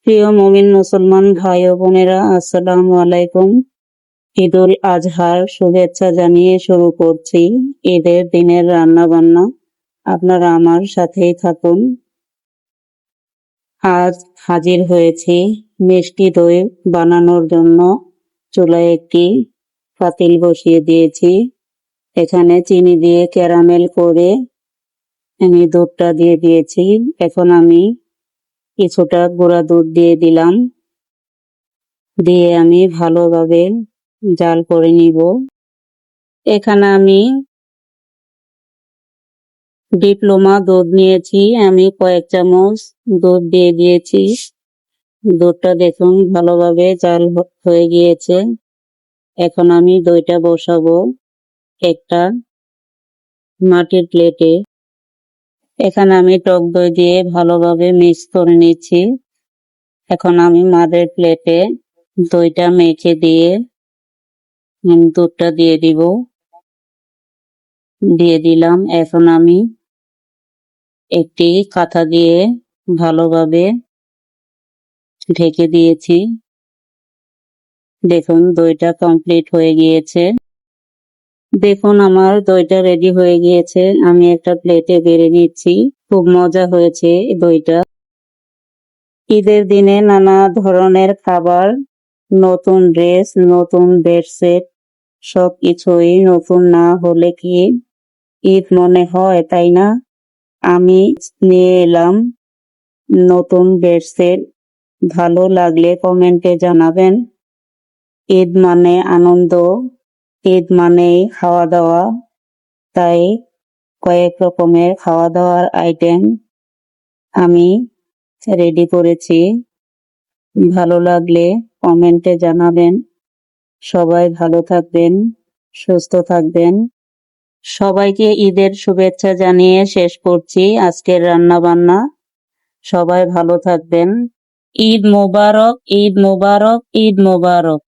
প্রিয় মুমিন মুসলমান ভাই ও বোনেরা, আসসালামু আলাইকুম। ঈদুল আজহার শুভেচ্ছা জানিয়ে শুরু করছি ঈদের দিনের রান্না বান্না। আপনারা আমার সাথেই থাকুন। আজ হাজির হয়েছি মিষ্টি দই বানানোর জন্য। চুলায় একটি পাতিল বসিয়ে দিয়েছি। এখানে চিনি দিয়ে ক্যারামেল করে আমি দুধটা দিয়ে দিয়েছি। এখন আমি কিছুটা গুঁড়া দুধ দিয়ে দিলাম, দিয়ে আমি ভালোভাবে জাল করে নিব। এখানে আমি ডিপ্লোমা দুধ নিয়েছি, আমি কয়েক চামচ দুধ দিয়ে দিয়েছি। দুধটা দেখুন ভালোভাবে জাল হয়ে গিয়েছে। এখন আমি দইটা বসাবো একটা মাটির প্লেটে। এখানে আমি টক দই দিয়ে ভালোভাবে মিক্স করে নিচ্ছি। এখন আমি মাটির প্লেটে দইটা মেখে দিয়ে দুধটা দিয়ে দিলাম। এখন আমি একটি কাঁথা দিয়ে ভালোভাবে ঢেকে দিয়েছি। দেখুন দইটা কমপ্লিট হয়ে গিয়েছে। দেখুন আমার দইটা রেডি হয়ে গিয়েছে। আমি একটা প্লেটে বেড়ে নিচ্ছি। খুব মজা হয়েছে দইটা। ঈদের দিনে নানা ধরনের খাবার, নতুন ড্রেস, নতুন বেডশিট, সবকিছুই নতুন না হলে কি ঈদ মনে হয়, তাই না? আমি নিয়ে এলাম নতুন বেডশিট। ভালো লাগলে কমেন্টে জানাবেন। ঈদ মানে আনন্দ, ঈদ মানেই খাওয়া দাওয়া, তাই কয়েক রকমের খাওয়া দাওয়ার আইটেম আমি রেডি করেছি। ভালো লাগলে কমেন্টে জানাবেন। সবাই ভালো থাকবেন, সুস্থ থাকবেন। সবাইকে ঈদের শুভেচ্ছা জানিয়ে শেষ করছি আজকের রান্না বান্না। সবাই ভালো থাকবেন। ঈদ মোবারক, ঈদ মোবারক, ঈদ মোবারক।